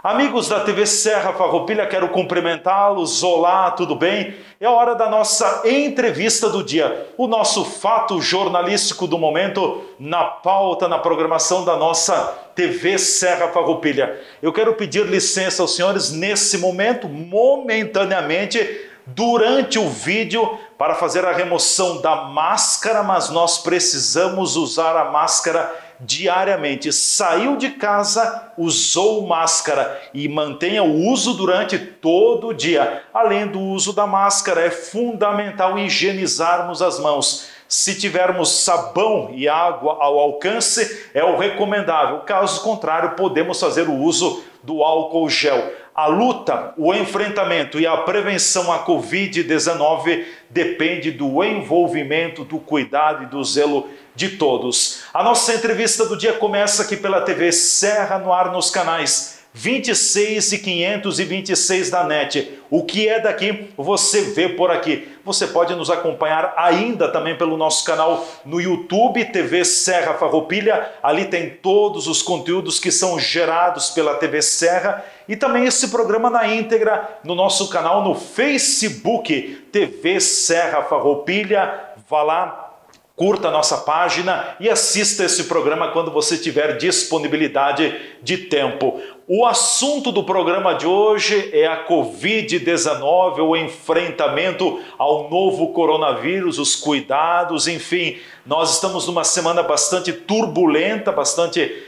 Amigos da TV Serra Farroupilha, quero cumprimentá-los. Olá, tudo bem? É hora da nossa entrevista do dia, o nosso fato jornalístico do momento na pauta, na programação da nossa TV Serra Farroupilha. Eu quero pedir licença aos senhores nesse momento, momentaneamente, durante o vídeo, para fazer a remoção da máscara, mas nós precisamos usar a máscara diariamente. Saiu de casa, usou máscara e mantenha o uso durante todo o dia. Além do uso da máscara, é fundamental higienizarmos as mãos. Se tivermos sabão e água ao alcance, é o recomendável. Caso contrário, podemos fazer o uso do álcool gel. A luta, o enfrentamento e a prevenção à Covid-19 depende do envolvimento, do cuidado e do zelo de todos. A nossa entrevista do dia começa aqui pela TV Serra no ar nos canais 26 e 526 da NET. O que é daqui, você vê por aqui. Você pode nos acompanhar ainda também pelo nosso canal no YouTube, TV Serra Farroupilha. Ali tem todos os conteúdos que são gerados pela TV Serra e também esse programa na íntegra no nosso canal no Facebook, TV Serra Farroupilha. Vá lá, curta a nossa página e assista esse programa quando você tiver disponibilidade de tempo. O assunto do programa de hoje é a Covid-19, o enfrentamento ao novo coronavírus, os cuidados, enfim. Nós estamos numa semana bastante turbulenta, bastante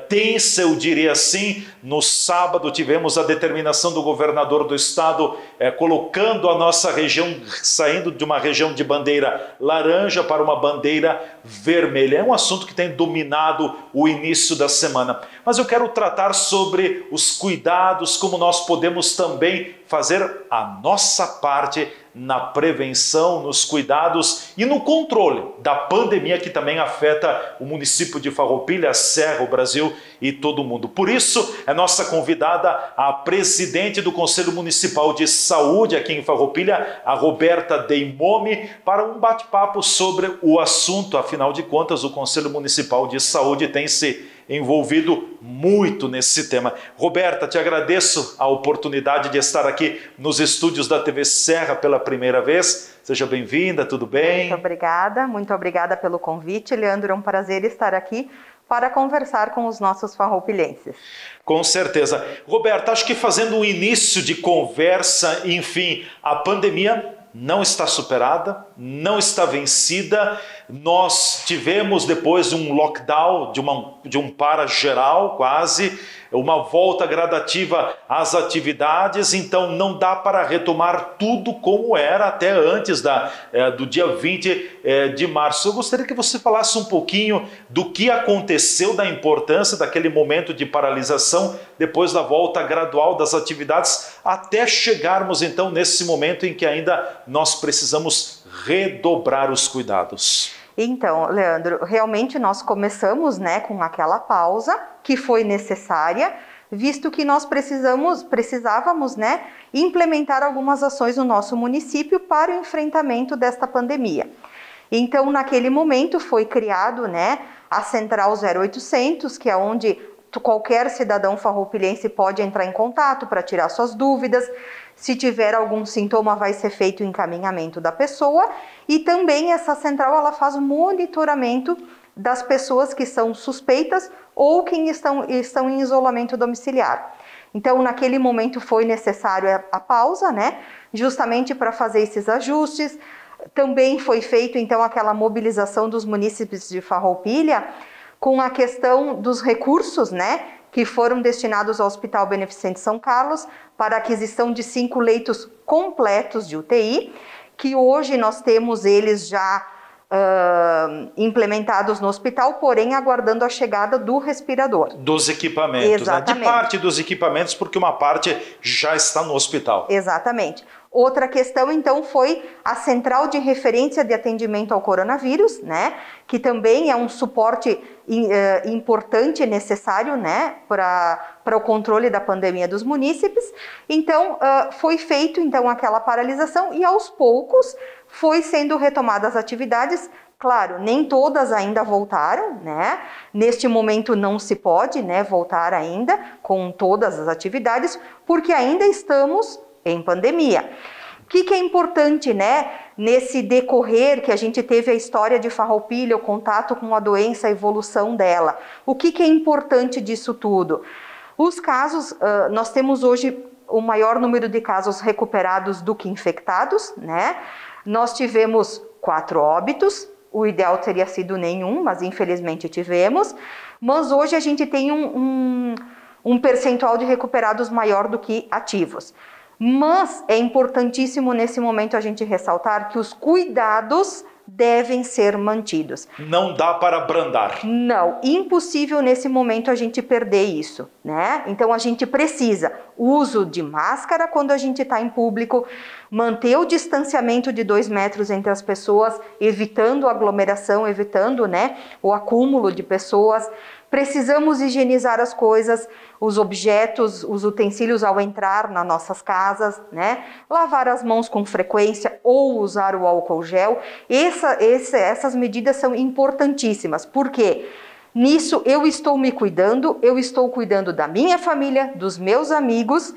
tensa, eu diria assim. No sábado tivemos a determinação do governador do estado colocando a nossa região, saindo de uma região de bandeira laranja para uma bandeira vermelha. É um assunto que tem dominado o início da semana. Mas eu quero tratar sobre os cuidados, como nós podemos também fazer a nossa parte na prevenção, nos cuidados e no controle da pandemia que também afeta o município de Farroupilha, a Serra, o Brasil e todo mundo. Por isso, é nossa convidada a presidente do Conselho Municipal de Saúde aqui em Farroupilha, a Roberta Deimomi, para um bate-papo sobre o assunto. Afinal de contas, o Conselho Municipal de Saúde tem se envolvido muito nesse tema. Roberta, te agradeço a oportunidade de estar aqui nos estúdios da TV Serra pela primeira vez. Seja bem-vinda, tudo bem? Muito obrigada pelo convite, Leandro. É um prazer estar aqui para conversar com os nossos farroupilhenses. Com certeza. Roberta, acho que fazendo um início de conversa, enfim, a pandemia não está superada, não está vencida. Nós tivemos depois um lockdown, de um para geral quase, uma volta gradativa às atividades, então não dá para retomar tudo como era até antes do dia 20 de março. Eu gostaria que você falasse um pouquinho do que aconteceu, da importância daquele momento de paralisação, depois da volta gradual das atividades, até chegarmos então nesse momento em que ainda nós precisamos redobrar os cuidados. Então, Leandro, realmente nós começamos, com aquela pausa que foi necessária, visto que nós precisávamos, implementar algumas ações no nosso município para o enfrentamento desta pandemia. Então, naquele momento foi criado, a Central 0800, que é onde qualquer cidadão farroupilhense pode entrar em contato para tirar suas dúvidas. Se tiver algum sintoma, vai ser feito o encaminhamento da pessoa, e também essa central ela faz monitoramento das pessoas que são suspeitas ou que estão em isolamento domiciliar. Então, naquele momento foi necessário a pausa, justamente para fazer esses ajustes. Também foi feito, então, aquela mobilização dos munícipes de Farroupilha com a questão dos recursos, que foram destinados ao Hospital Beneficente São Carlos para a aquisição de 5 leitos completos de UTI, que hoje nós temos eles já implementados no hospital, porém aguardando a chegada do respirador. Dos equipamentos, de parte dos equipamentos, porque uma parte já está no hospital. Exatamente. Outra questão, então, foi a Central de Referência de Atendimento ao Coronavírus, que também é um suporte importante e necessário, para o controle da pandemia dos munícipes. Então, foi feito, então, aquela paralisação e, aos poucos, foi sendo retomadas as atividades Claro, nem todas ainda voltaram, né? Neste momento não se pode, né, voltar ainda com todas as atividades, porque ainda estamos em pandemia. O que é importante, né, nesse decorrer que a gente teve a história de Farroupilha, o contato com a doença, a evolução dela? O que é importante disso tudo? Os casos, nós temos hoje o maior número de casos recuperados do que infectados, né? Nós tivemos 4 óbitos, o ideal teria sido nenhum, mas infelizmente tivemos. Mas hoje a gente tem um percentual de recuperados maior do que ativos. Mas é importantíssimo nesse momento a gente ressaltar que os cuidados devem ser mantidos. Não dá para abrandar. Não, impossível nesse momento a gente perder isso, né? Então a gente precisa uso de máscara quando a gente está em público, manter o distanciamento de 2 metros entre as pessoas, evitando aglomeração, evitando, né, o acúmulo de pessoas. Precisamos higienizar as coisas, os objetos, os utensílios ao entrar nas nossas casas, né? Lavar as mãos com frequência ou usar o álcool gel. Essas medidas são importantíssimas. Por quê? Nisso eu estou me cuidando, eu estou cuidando da minha família, dos meus amigos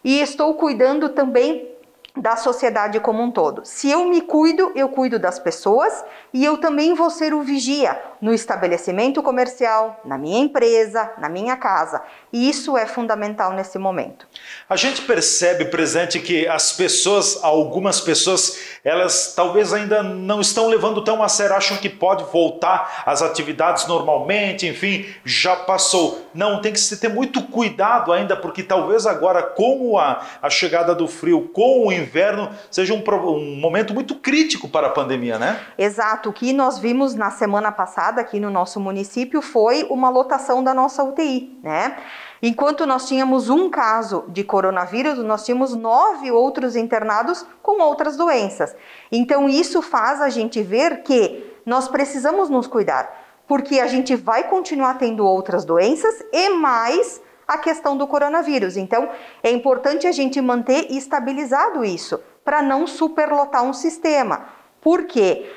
e estou cuidando também da sociedade como um todo. Se eu me cuido, eu cuido das pessoas e eu também vou ser o vigia no estabelecimento comercial, na minha empresa, na minha casa. E isso é fundamental nesse momento. A gente percebe, presidente, que as pessoas, algumas pessoas, elas talvez ainda não estão levando tão a sério, acham que pode voltar às atividades normalmente, enfim, já passou. Não, tem que se ter muito cuidado ainda, porque talvez agora com a chegada do frio, com o inverno, seja um momento muito crítico para a pandemia, né? Exato. O que nós vimos na semana passada aqui no nosso município foi uma lotação da nossa UTI, né? Enquanto nós tínhamos um caso de coronavírus, nós tínhamos 9 outros internados com outras doenças. Então isso faz a gente ver que nós precisamos nos cuidar, porque a gente vai continuar tendo outras doenças e mais a questão do coronavírus. Então é importante a gente manter estabilizado isso, para não superlotar um sistema. Por quê?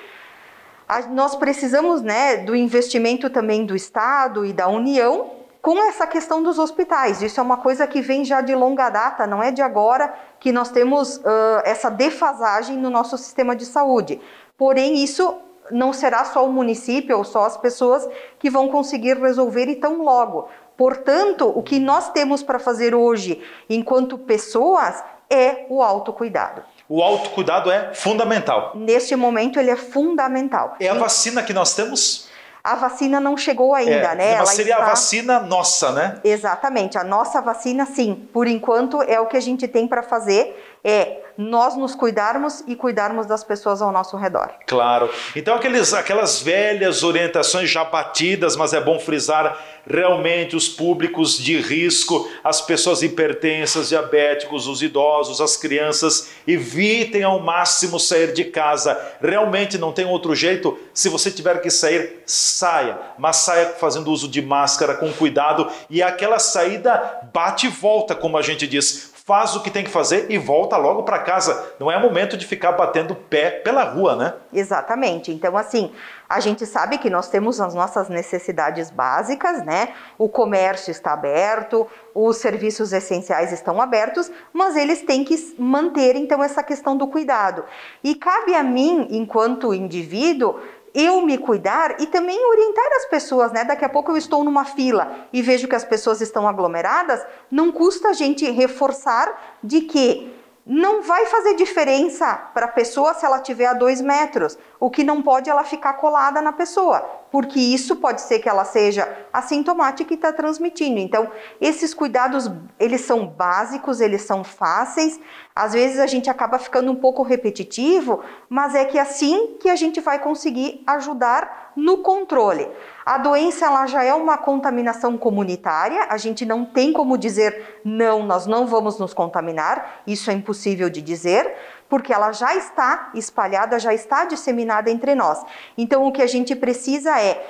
Nós precisamos, né, do investimento também do Estado e da União com essa questão dos hospitais. Isso é uma coisa que vem já de longa data, não é de agora que nós temos essa defasagem no nosso sistema de saúde. Porém, isso não será só o município ou só as pessoas que vão conseguir resolver e tão logo. Portanto, o que nós temos para fazer hoje, enquanto pessoas, é o autocuidado. O autocuidado é fundamental. Neste momento ele é fundamental. É a vacina que nós temos? A vacina não chegou ainda, né? Mas seria a vacina nossa, né? Exatamente, a nossa vacina sim. Por enquanto é o que a gente tem para fazer, é nós nos cuidarmos e cuidarmos das pessoas ao nosso redor. Claro. Então aquelas velhas orientações já batidas, mas é bom frisar realmente os públicos de risco, as pessoas hipertensas, diabéticos, os idosos, as crianças, evitem ao máximo sair de casa. Realmente não tem outro jeito. Se você tiver que sair, saia, mas saia fazendo uso de máscara, com cuidado, e aquela saída bate e volta, como a gente diz. Faz o que tem que fazer e volta logo para casa. Não é momento de ficar batendo pé pela rua, né? Exatamente. Então, assim, a gente sabe que nós temos as nossas necessidades básicas, né? O comércio está aberto, os serviços essenciais estão abertos, mas eles têm que manter, então, essa questão do cuidado. E cabe a mim, enquanto indivíduo, eu me cuidar e também orientar as pessoas, né? Daqui a pouco eu estou numa fila e vejo que as pessoas estão aglomeradas, não custa a gente reforçar de que não vai fazer diferença para a pessoa se ela tiver a 2 metros. O que não pode é ela ficar colada na pessoa, porque isso pode ser que ela seja assintomática e está transmitindo. Então, esses cuidados, eles são básicos, eles são fáceis. Às vezes a gente acaba ficando um pouco repetitivo, mas é que assim que a gente vai conseguir ajudar no controle. A doença ela já é uma contaminação comunitária, a gente não tem como dizer não, nós não vamos nos contaminar, isso é impossível de dizer, porque ela já está espalhada, já está disseminada entre nós. Então o que a gente precisa é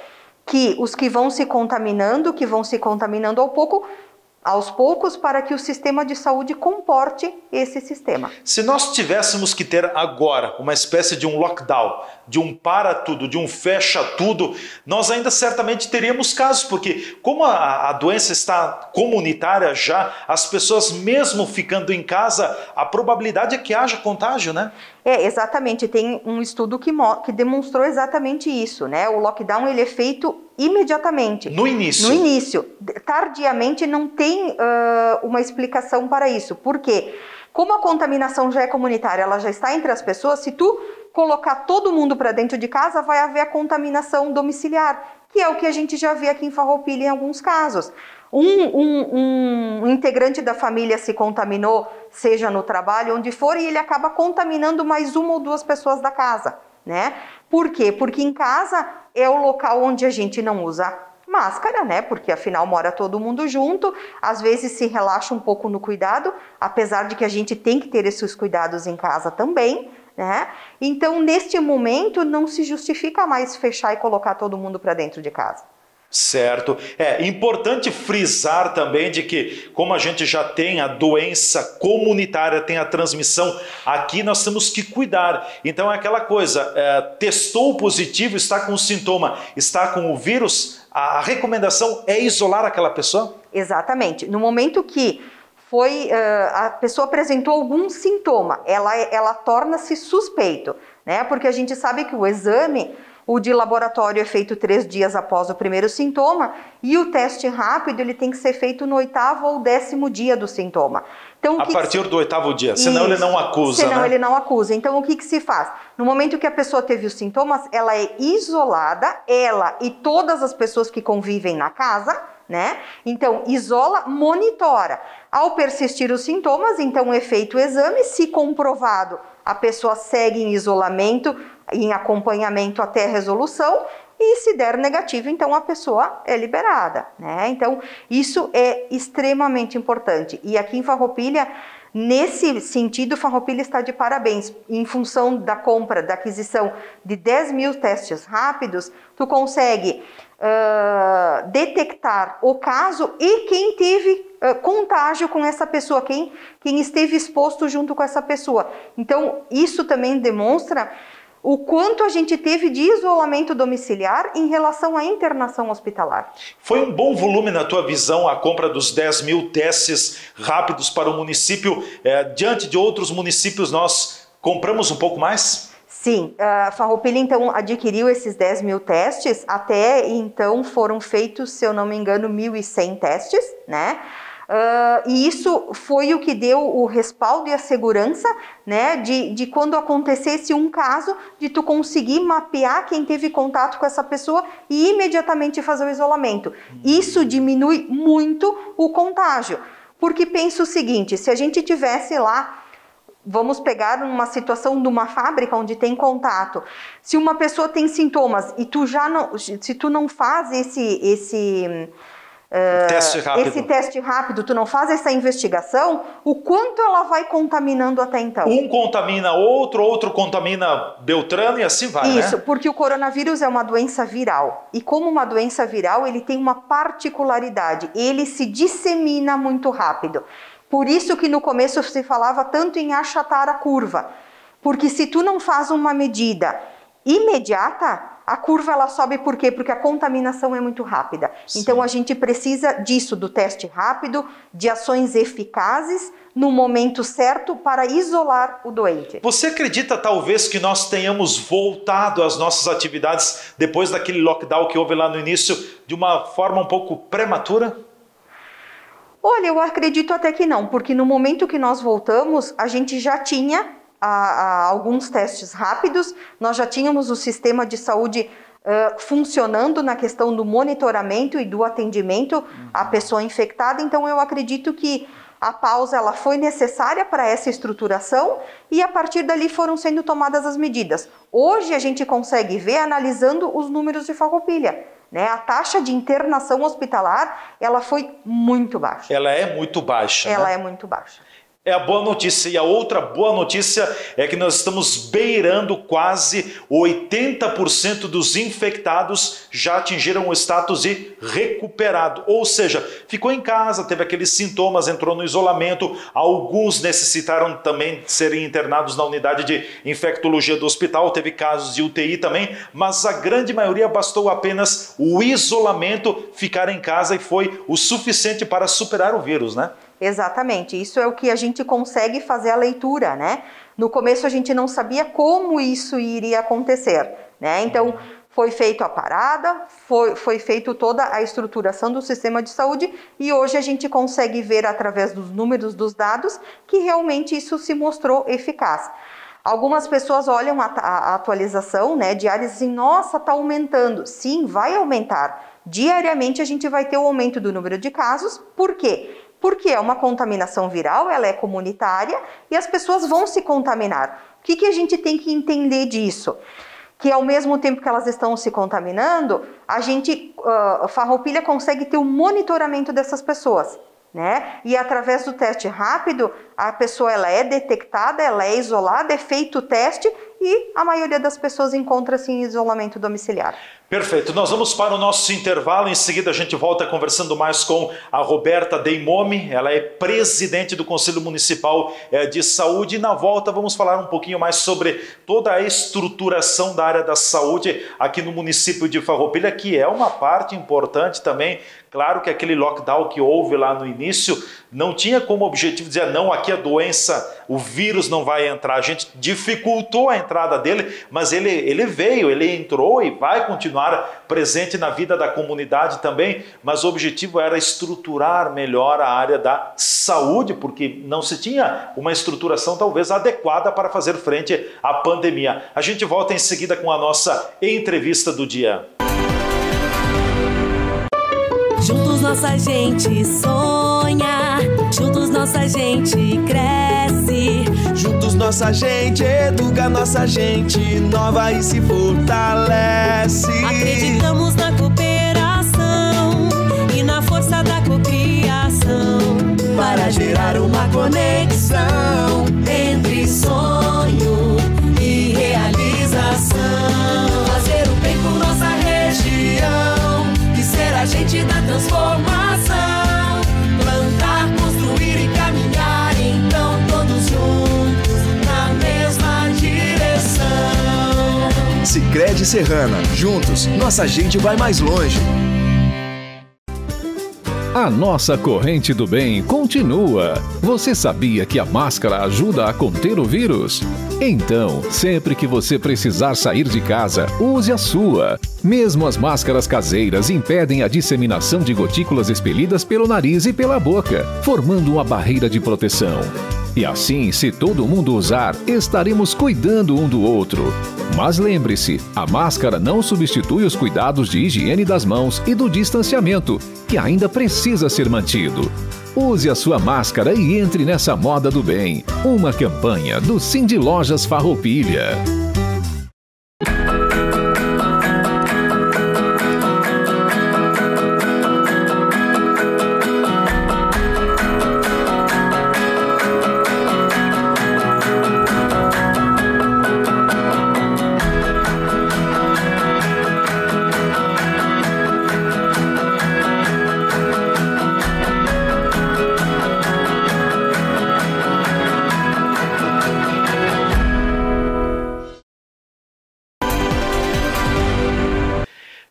que os que vão se contaminando aos poucos, para que o sistema de saúde comporte esse sistema. Se nós tivéssemos que ter agora uma espécie de um lockdown de um para tudo, de um fecha tudo, nós ainda certamente teríamos casos, porque como a doença está comunitária já, as pessoas mesmo ficando em casa, a probabilidade é que haja contágio, né? Exatamente. Tem um estudo que demonstrou exatamente isso, né? O lockdown ele é feito imediatamente. No início. No início. Tardiamente não tem uma explicação para isso. Por quê? Como a contaminação já é comunitária, ela já está entre as pessoas, se tu colocar todo mundo para dentro de casa, vai haver a contaminação domiciliar, que é o que a gente já vê aqui em Farroupilha em alguns casos. Um integrante da família se contaminou, seja no trabalho, onde for, e ele acaba contaminando mais uma ou duas pessoas da casa, né? Por quê? Porque em casa é o local onde a gente não usa máscara, né? Porque afinal mora todo mundo junto, às vezes se relaxa um pouco no cuidado, apesar de que a gente tem que ter esses cuidados em casa também, né? Então, neste momento, não se justifica mais fechar e colocar todo mundo para dentro de casa. Certo. É importante frisar também de que, como a gente já tem a doença comunitária, tem a transmissão, aqui nós temos que cuidar. Então é aquela coisa, testou positivo, está com sintoma, está com o vírus, a recomendação é isolar aquela pessoa? Exatamente. No momento que a pessoa apresentou algum sintoma, ela torna-se suspeito, né? Porque a gente sabe que o exame, o de laboratório, é feito 3 dias após o primeiro sintoma, e o teste rápido ele tem que ser feito no 8º ou 10º dia do sintoma. Então, a partir do 8º dia, senão ele não acusa, senão né? ele não acusa. Então, o que se faz? No momento que a pessoa teve os sintomas, ela é isolada, ela e todas as pessoas que convivem na casa, né? Então, isola, monitora. Ao persistir os sintomas, então é feito o exame, se comprovado, a pessoa segue em isolamento, em acompanhamento até a resolução, e se der negativo, então a pessoa é liberada, né? Então, isso é extremamente importante. E aqui em Farroupilha, nesse sentido, Farroupilha está de parabéns. Em função da compra, da aquisição de 10 mil testes rápidos, tu consegue detectar o caso e quem teve contágio com essa pessoa, quem esteve exposto junto com essa pessoa. Então, isso também demonstra o quanto a gente teve de isolamento domiciliar em relação à internação hospitalar. Foi um bom volume, na tua visão, a compra dos 10 mil testes rápidos para o município. Diante de outros municípios, nós compramos um pouco mais? Sim, a Farroupilha então adquiriu esses 10 mil testes, até então foram feitos, se eu não me engano, 1.100 testes, né? E isso foi o que deu o respaldo e a segurança, né, de quando acontecesse um caso, de tu conseguir mapear quem teve contato com essa pessoa e imediatamente fazer o isolamento. Isso diminui muito o contágio, porque pensa o seguinte, se a gente tivesse lá, vamos pegar uma situação de uma fábrica onde tem contato, se uma pessoa tem sintomas e se tu não faz esse teste rápido, tu não faz essa investigação, o quanto ela vai contaminando até então? Um contamina outro, outro contamina Beltrano e assim vai, Isso, né? porque o coronavírus é uma doença viral. E como uma doença viral, ele tem uma particularidade, ele se dissemina muito rápido. Por isso que no começo se falava tanto em achatar a curva. Porque se tu não faz uma medida imediata, a curva ela sobe por quê? Porque a contaminação é muito rápida. Sim. Então a gente precisa disso, do teste rápido, de ações eficazes no momento certo para isolar o doente. Você acredita talvez que nós tenhamos voltado às nossas atividades depois daquele lockdown que houve lá no início de uma forma um pouco prematura? Olha, eu acredito até que não, porque no momento que nós voltamos, a gente já tinha alguns testes rápidos, nós já tínhamos o sistema de saúde funcionando na questão do monitoramento e do atendimento à pessoa infectada, então eu acredito que a pausa ela foi necessária para essa estruturação e a partir dali foram sendo tomadas as medidas. Hoje a gente consegue ver analisando os números de Farroupilha, né? A taxa de internação hospitalar ela foi muito baixa. Ela é muito baixa. Ela né? é muito baixa. É a boa notícia. E a outra boa notícia é que nós estamos beirando quase 80% dos infectados já atingiram o status de recuperado. Ou seja, ficou em casa, teve aqueles sintomas, entrou no isolamento. Alguns necessitaram também serem internados na unidade de infectologia do hospital. Teve casos de UTI também, mas a grande maioria bastou apenas o isolamento, ficar em casa, e foi o suficiente para superar o vírus, né? Exatamente, isso é o que a gente consegue fazer a leitura, né? No começo a gente não sabia como isso iria acontecer, né? Então foi feita a parada, foi feito toda a estruturação do sistema de saúde, e hoje a gente consegue ver através dos números, dos dados, que realmente isso se mostrou eficaz. Algumas pessoas olham a atualização, né, diária, e dizem, nossa, está aumentando. Sim, vai aumentar. Diariamente a gente vai ter o aumento do número de casos. Por quê? Porque é uma contaminação viral, ela é comunitária e as pessoas vão se contaminar. O que a gente tem que entender disso? Que ao mesmo tempo que elas estão se contaminando, a Farroupilha consegue ter o monitoramento dessas pessoas, né? E através do teste rápido, a pessoa ela é detectada, ela é isolada, é feito o teste e a maioria das pessoas encontra-se em isolamento domiciliar. Perfeito, nós vamos para o nosso intervalo, em seguida a gente volta conversando mais com a Roberta Deimomi, ela é presidente do Conselho Municipal de Saúde, e na volta vamos falar um pouquinho mais sobre toda a estruturação da área da saúde aqui no município de Farroupilha, que é uma parte importante também. Claro que aquele lockdown que houve lá no início não tinha como objetivo dizer, não, aqui a doença, o vírus não vai entrar. A gente dificultou a entrada dele, mas ele veio, ele entrou e vai continuar presente na vida da comunidade também, mas o objetivo era estruturar melhor a área da saúde, porque não se tinha uma estruturação talvez adequada para fazer frente à pandemia. A gente volta em seguida com a nossa entrevista do dia. Juntos nossa gente sonha, juntos nossa gente cresce. Juntos nossa gente educa, nossa gente nova e se fortalece. Acreditamos na cooperação e na força da cocriação, para gerar uma conexão entre sonho e realização. Fazer o bem por nossa região e ser agente da transformação. Plantar, construir e caminhar, então todos juntos na mesma direção. Sicredi Serrana, juntos nossa gente vai mais longe. A nossa corrente do bem continua. Você sabia que a máscara ajuda a conter o vírus? Então, sempre que você precisar sair de casa, use a sua. Mesmo as máscaras caseiras impedem a disseminação de gotículas expelidas pelo nariz e pela boca, formando uma barreira de proteção. E assim, se todo mundo usar, estaremos cuidando um do outro. Mas lembre-se, a máscara não substitui os cuidados de higiene das mãos e do distanciamento, que ainda precisa ser mantido. Use a sua máscara e entre nessa moda do bem. Uma campanha do Cindy Lojas Farroupilha.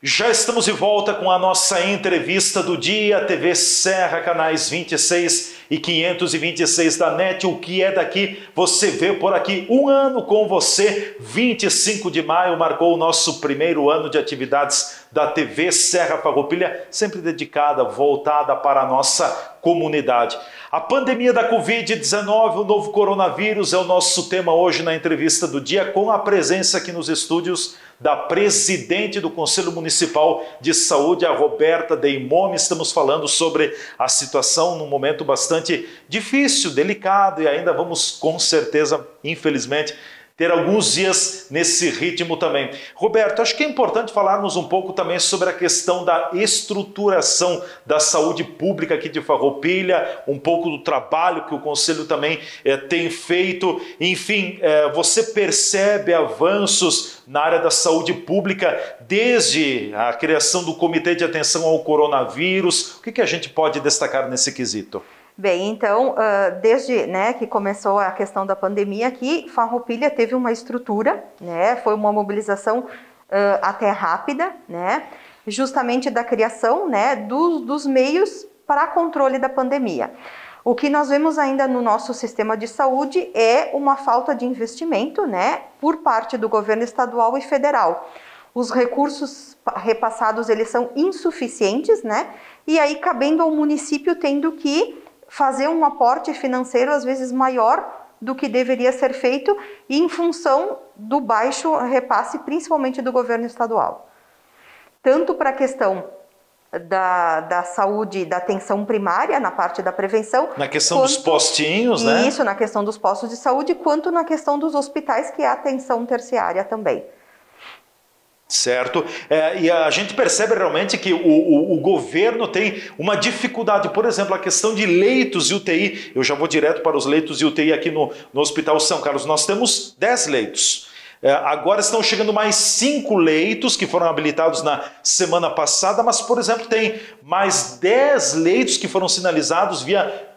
Já estamos de volta com a nossa entrevista do dia, TV Serra, canais 26 e 526 da NET. O que é daqui, você vê por aqui. Um ano com você, 25 de maio, marcou o nosso primeiro ano de atividades da TV Serra Farroupilha, sempre dedicada, voltada para a nossa comunidade. A pandemia da Covid-19, o novo coronavírus, é o nosso tema hoje na entrevista do dia, com a presença aqui nos estúdios da presidente do Conselho Municipal de Saúde, a Roberta Deimomi. Estamos falando sobre a situação num momento bastante difícil, delicado, e ainda vamos, com certeza, infelizmente, ter alguns dias nesse ritmo também. Roberto, acho que é importante falarmos um pouco também sobre a questão da estruturação da saúde pública aqui de Farroupilha, um pouco do trabalho que o Conselho também tem feito. Enfim, você percebe avanços na área da saúde pública desde a criação do Comitê de Atenção ao Coronavírus? O que a gente pode destacar nesse quesito? Bem, então, desde que começou a questão da pandemia aqui, Farroupilha teve uma estrutura, foi uma mobilização até rápida, justamente da criação dos meios para controle da pandemia. O que nós vemos ainda no nosso sistema de saúde é uma falta de investimento, por parte do governo estadual e federal. Os recursos repassados, eles são insuficientes, e aí cabendo ao município tendo que fazer um aporte financeiro às vezes maior do que deveria ser feito em função do baixo repasse, principalmente do governo estadual. Tanto para a questão da saúde, da atenção primária, na parte da prevenção. Na questão dos postinhos, Isso, na questão dos postos de saúde, quanto na questão dos hospitais, que é a atenção terciária também. Certo, e a gente percebe realmente que o governo tem uma dificuldade, por exemplo, a questão de leitos de UTI. Eu já vou direto para os leitos de UTI aqui no Hospital São Carlos. Nós temos 10 leitos. Agora estão chegando mais 5 leitos que foram habilitados na semana passada, mas, por exemplo, tem mais 10 leitos que foram sinalizados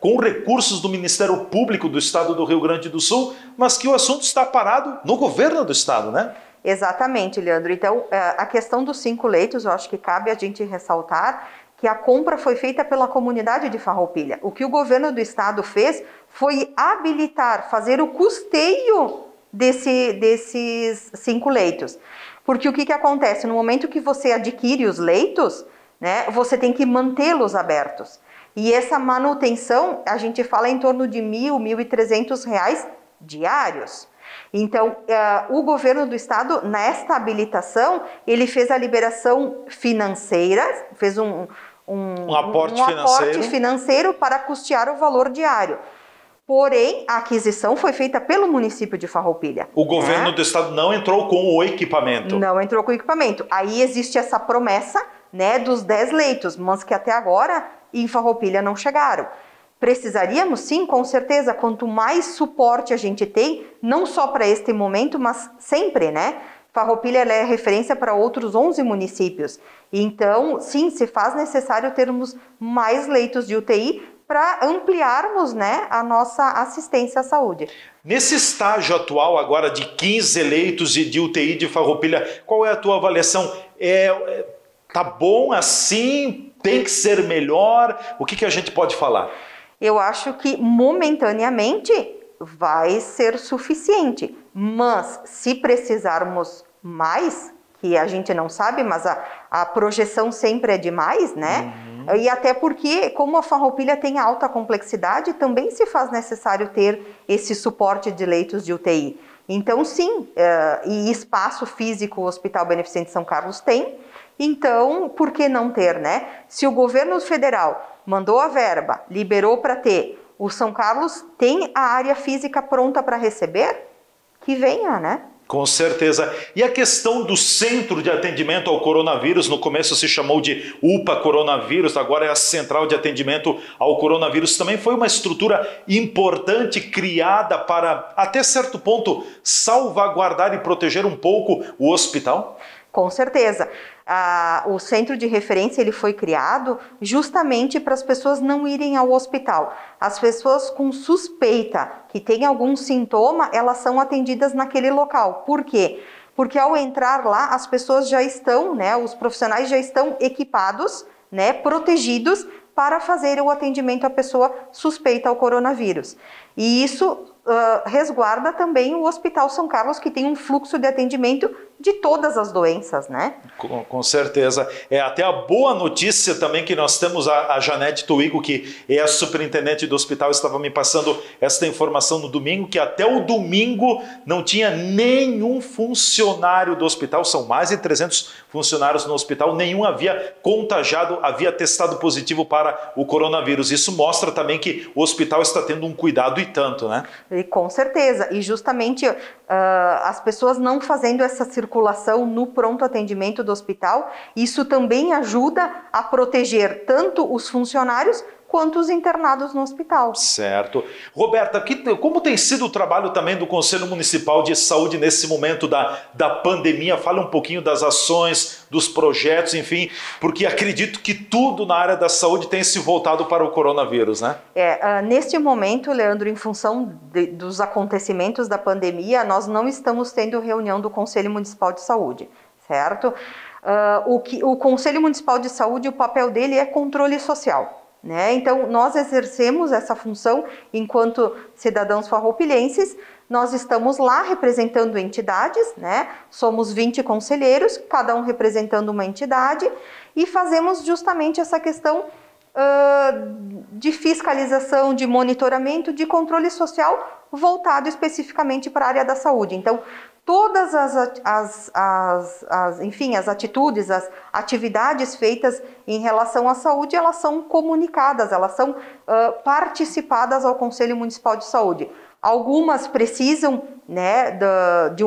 com recursos do Ministério Público do Estado do Rio Grande do Sul, mas que o assunto está parado no governo do Estado, né? Exatamente, Leandro. Então, a questão dos 5 leitos, eu acho que cabe a gente ressaltar que a compra foi feita pela comunidade de Farroupilha. O que o governo do estado fez foi habilitar, fazer o custeio desses 5 leitos. Porque o que acontece? No momento que você adquire os leitos, você tem que mantê-los abertos. E essa manutenção, a gente fala em torno de R$ 1.000, R$ 1.300 diários. Então, o governo do estado, nesta habilitação, ele fez a liberação financeira, fez um aporte financeiro para custear o valor diário. Porém, a aquisição foi feita pelo município de Farroupilha. O governo do estado não entrou com o equipamento. Não entrou com o equipamento. Aí existe essa promessa, dos 10 leitos, mas que até agora em Farroupilha não chegaram. Precisaríamos, sim, com certeza, quanto mais suporte a gente tem, não só para este momento, mas sempre, Farroupilha é referência para outros 11 municípios. Então, sim, se faz necessário termos mais leitos de UTI para ampliarmos, a nossa assistência à saúde. Nesse estágio atual agora de 15 leitos de UTI de Farroupilha, qual é a tua avaliação? Tá bom assim? Tem que ser melhor? O que a gente pode falar? Eu acho que momentaneamente vai ser suficiente, mas se precisarmos mais, que a gente não sabe, mas a projeção sempre é demais, E até porque, como a Farroupilha tem alta complexidade, também se faz necessário ter esse suporte de leitos de UTI. Então, sim, e espaço físico o Hospital Beneficente São Carlos tem, então, por que não ter, Se o governo federal mandou a verba, liberou para ter, o São Carlos tem a área física pronta para receber, que venha, Com certeza. E a questão do centro de atendimento ao coronavírus, no começo se chamou de UPA Coronavírus, agora é a Central de Atendimento ao Coronavírus, também foi uma estrutura importante criada para, até certo ponto, salvaguardar e proteger um pouco o hospital? Com certeza. O centro de referência ele foi criado justamente para as pessoas não irem ao hospital. As pessoas com suspeita que têm algum sintoma, elas são atendidas naquele local. Por quê? Porque ao entrar lá, as pessoas já estão, os profissionais já estão equipados, protegidos para fazer o atendimento à pessoa suspeita ao coronavírus. E isso resguarda também o Hospital São Carlos, que tem um fluxo de atendimento de todas as doenças, Com certeza. Até a boa notícia também que nós temos, a Janete Tuigo, que é a superintendente do hospital, estava me passando esta informação no domingo, que até o domingo não tinha nenhum funcionário do hospital, são mais de 300 funcionários no hospital, nenhum havia contagiado, havia testado positivo para o coronavírus. Isso mostra também que o hospital está tendo um cuidado e tanto, E com certeza, e justamente as pessoas não fazendo essa circulação no pronto atendimento do hospital, isso também ajuda a proteger tanto os funcionários quanto os internados no hospital. Certo. Roberta, como tem sido o trabalho também do Conselho Municipal de Saúde nesse momento da pandemia? Fala um pouquinho das ações, dos projetos, enfim, porque acredito que tudo na área da saúde tem se voltado para o coronavírus, né? Neste momento, Leandro, em função dos acontecimentos da pandemia, nós não estamos tendo reunião do Conselho Municipal de Saúde, certo? O Conselho Municipal de Saúde, o papel dele é controle social. Né? Então, nós exercemos essa função enquanto cidadãos farroupilhenses, nós estamos lá representando entidades, né? Somos 20 conselheiros, cada um representando uma entidade, e fazemos justamente essa questão de fiscalização, de monitoramento, de controle social voltado especificamente para a área da saúde. Então, todas as atitudes, as atividades feitas em relação à saúde, elas são comunicadas, elas são participadas ao Conselho Municipal de Saúde. Algumas precisam, né, de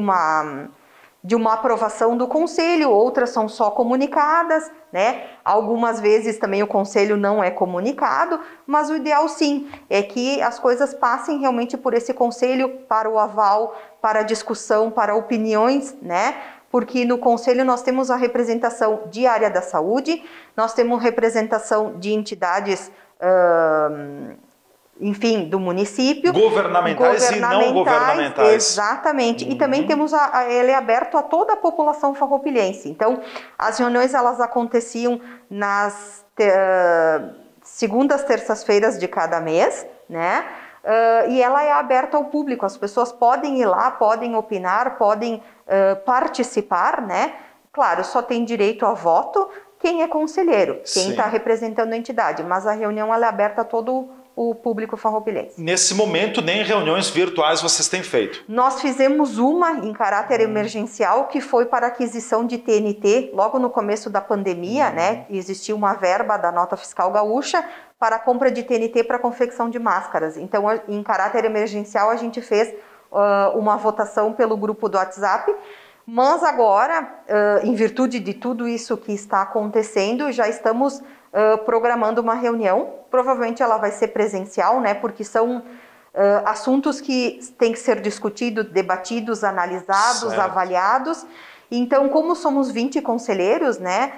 uma aprovação do Conselho, outras são só comunicadas, né? Algumas vezes também o Conselho não é comunicado, mas o ideal sim é que as coisas passem realmente por esse Conselho para o aval, para a discussão, para opiniões, né? Porque no Conselho nós temos a representação de área da saúde, nós temos representação de entidades enfim, do município. Governamentais e não governamentais. Exatamente. E também temos ele é aberto a toda a população farroupilhense. Então, as reuniões elas aconteciam nas segundas, terças-feiras de cada mês, né? E ela é aberta ao público. As pessoas podem ir lá, podem opinar, podem participar, né? Claro, só tem direito a voto quem é conselheiro, quem está representando a entidade. Mas a reunião ela é aberta a todo o público farroupilhense. Nesse momento, nem reuniões virtuais vocês têm feito? Nós fizemos uma em caráter emergencial, que foi para aquisição de TNT, logo no começo da pandemia, né? Existia uma verba da nota fiscal gaúcha para a compra de TNT para confecção de máscaras. Então, em caráter emergencial, a gente fez uma votação pelo grupo do WhatsApp, mas agora, em virtude de tudo isso que está acontecendo, já estamos programando uma reunião. Provavelmente ela vai ser presencial, né? Porque são assuntos que têm que ser discutidos, debatidos, analisados, avaliados. Então, como somos 20 conselheiros, né?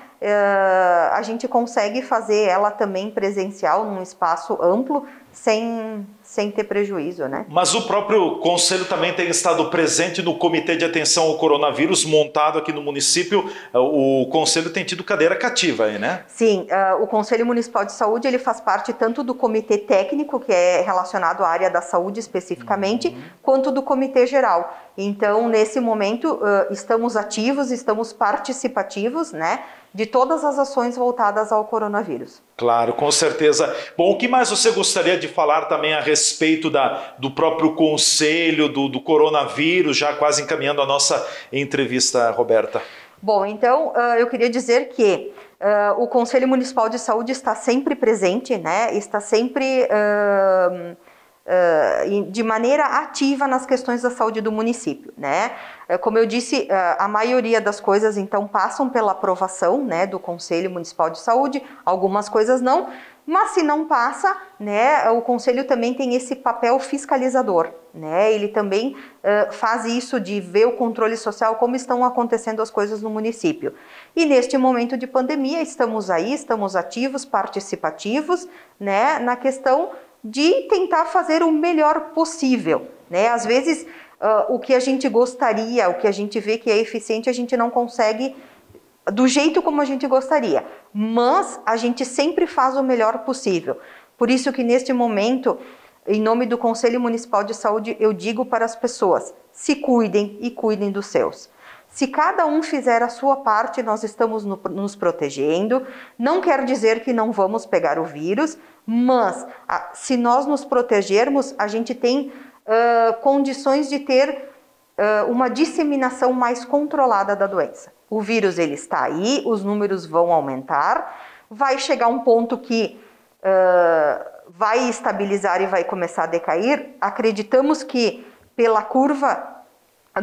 A gente consegue fazer ela também presencial, num espaço amplo, sem ter prejuízo, né? Mas o próprio Conselho também tem estado presente no Comitê de Atenção ao Coronavírus, montado aqui no município. O Conselho tem tido cadeira cativa aí, né? Sim, o Conselho Municipal de Saúde ele faz parte tanto do Comitê Técnico, que é relacionado à área da saúde especificamente, quanto do Comitê Geral. Então, nesse momento, estamos ativos, estamos participativos, né? De todas as ações voltadas ao coronavírus. Claro, com certeza. Bom, o que mais você gostaria de falar também a respeito do próprio conselho, do coronavírus, já quase encaminhando a nossa entrevista, Roberta? Bom, então eu queria dizer que o Conselho Municipal de Saúde está sempre presente, né? Está sempre de maneira ativa nas questões da saúde do município, né? Como eu disse, a maioria das coisas então passam pela aprovação, né, do Conselho Municipal de Saúde, algumas coisas não, mas se não passa, né, o Conselho também tem esse papel fiscalizador, né? Ele também faz isso de ver o controle social, como estão acontecendo as coisas no município. E neste momento de pandemia estamos aí, estamos ativos, participativos, né, na questão de tentar fazer o melhor possível, né? Às vezes, o que a gente gostaria, o que a gente vê que é eficiente, a gente não consegue do jeito como a gente gostaria, mas a gente sempre faz o melhor possível. Por isso que neste momento, em nome do Conselho Municipal de Saúde, eu digo para as pessoas, se cuidem e cuidem dos seus. Se cada um fizer a sua parte, nós estamos nos protegendo. Não quer dizer que não vamos pegar o vírus, mas se nós nos protegermos, a gente tem condições de ter uma disseminação mais controlada da doença. O vírus ele está aí, os números vão aumentar, vai chegar um ponto que vai estabilizar e vai começar a decair. Acreditamos que pela curva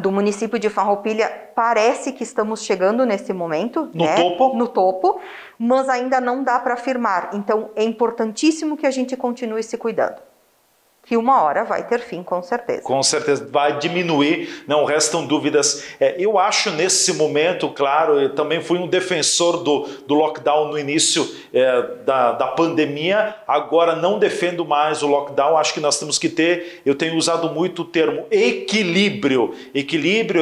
do município de Farroupilha parece que estamos chegando nesse momento, no topo, mas ainda não dá para afirmar. Então é importantíssimo que a gente continue se cuidando, que uma hora vai ter fim, com certeza. Com certeza, vai diminuir, não restam dúvidas. Eu acho nesse momento, claro, eu também fui um defensor do lockdown no início da pandemia, agora não defendo mais o lockdown, acho que nós temos que ter, eu tenho usado muito o termo equilíbrio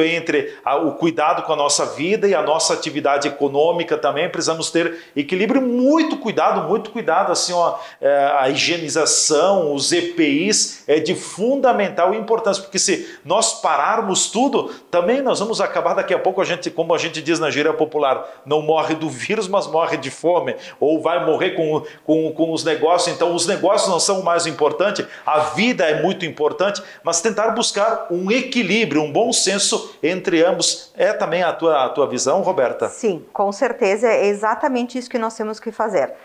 entre o cuidado com a nossa vida e a nossa atividade econômica também, precisamos ter equilíbrio, muito cuidado, assim, ó, a higienização, os EPIs, é de fundamental importância, porque se nós pararmos tudo, também nós vamos acabar daqui a pouco, como a gente diz na gíria popular, não morre do vírus, mas morre de fome, ou vai morrer com os negócios. Então os negócios não são o mais importante, a vida é muito importante, mas tentar buscar um equilíbrio, um bom senso entre ambos, é também a tua visão, Roberta? Sim, com certeza, é exatamente isso que nós temos que fazer.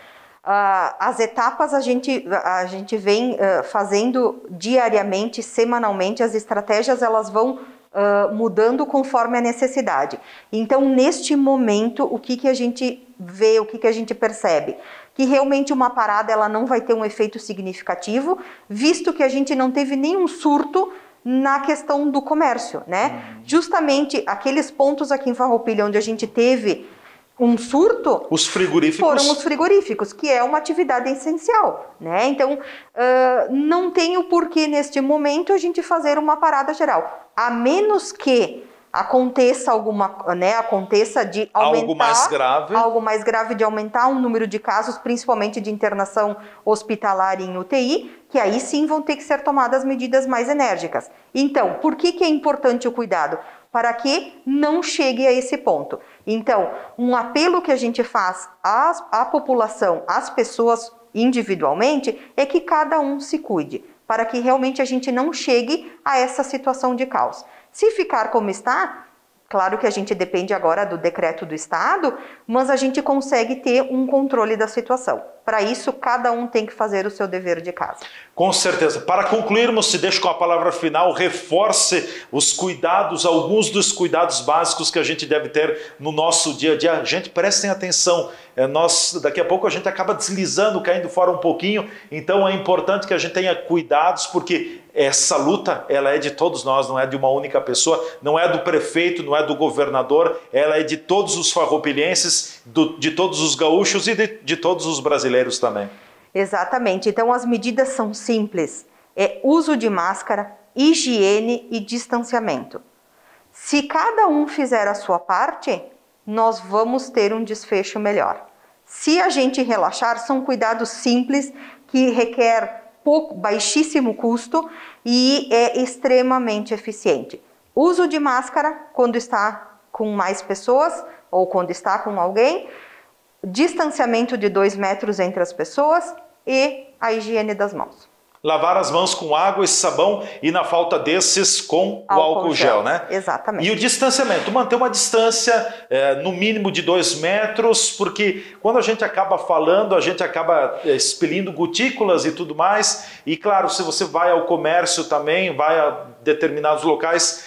As etapas a gente vem fazendo diariamente, semanalmente, as estratégias elas vão mudando conforme a necessidade. Então, neste momento, o que a gente vê, o que a gente percebe? Que realmente uma parada ela não vai ter um efeito significativo, visto que a gente não teve nenhum surto na questão do comércio, né? Justamente aqueles pontos aqui em Farroupilha onde a gente teve um surto, os frigoríficos foram os frigoríficos, que é uma atividade essencial, né? Então, não tem o porquê neste momento a gente fazer uma parada geral, a menos que aconteça aconteça de aumentar algo mais grave, de aumentar o número de casos, principalmente de internação hospitalar em UTI, que aí sim vão ter que ser tomadas medidas mais enérgicas. Então, por que é importante o cuidado? Para que não chegue a esse ponto. Então, um apelo que a gente faz à população, às pessoas individualmente, é que cada um se cuide, para que realmente a gente não chegue a essa situação de caos. Se ficar como está, claro que a gente depende agora do decreto do Estado, mas a gente consegue ter um controle da situação. Para isso, cada um tem que fazer o seu dever de casa. Com certeza. Para concluirmos, se deixo com a palavra final, reforce os cuidados, alguns dos cuidados básicos que a gente deve ter no nosso dia a dia. Gente, prestem atenção. Daqui a pouco a gente acaba deslizando, caindo fora um pouquinho. Então é importante que a gente tenha cuidados, porque essa luta, ela é de todos nós, não é de uma única pessoa, não é do prefeito, não é do governador, ela é de todos os farroupilhenses, de todos os gaúchos e de todos os brasileiros também. Exatamente. Então as medidas são simples. É uso de máscara, higiene e distanciamento. Se cada um fizer a sua parte, nós vamos ter um desfecho melhor. Se a gente relaxar, são cuidados simples que requer baixíssimo custo e é extremamente eficiente. Uso de máscara quando está com mais pessoas ou quando está com alguém, distanciamento de 2 metros entre as pessoas e a higiene das mãos. Lavar as mãos com água e sabão e, na falta desses, com o álcool gel, né? Exatamente. E o distanciamento, manter uma distância no mínimo de 2 metros, porque quando a gente acaba falando, a gente acaba expelindo gotículas e tudo mais. E claro, se você vai ao comércio também, vai a determinados locais,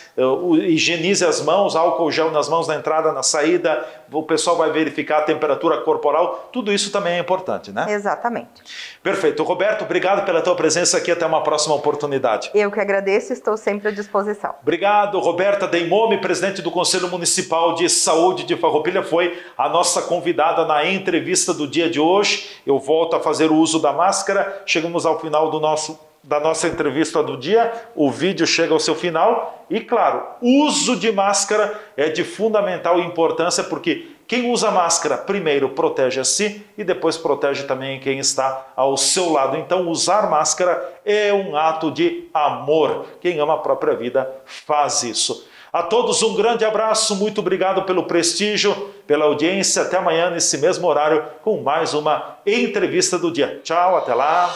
higienize as mãos, álcool gel nas mãos, na entrada, na saída, o pessoal vai verificar a temperatura corporal, tudo isso também é importante, né? Exatamente. Perfeito. Roberto, obrigado pela tua presença aqui, até uma próxima oportunidade. Eu que agradeço, estou sempre à disposição. Obrigado. Roberta Deimomi, presidente do Conselho Municipal de Saúde de Farroupilha, foi a nossa convidada na entrevista do dia de hoje. Eu volto a fazer o uso da máscara, chegamos ao final da nossa entrevista do dia, o vídeo chega ao seu final e, claro, uso de máscara é de fundamental importância, porque quem usa máscara primeiro protege a si e depois protege também quem está ao seu lado. Então, usar máscara é um ato de amor. Quem ama a própria vida faz isso. A todos um grande abraço, muito obrigado pelo prestígio, pela audiência. Até amanhã nesse mesmo horário com mais uma entrevista do dia. Tchau, até lá.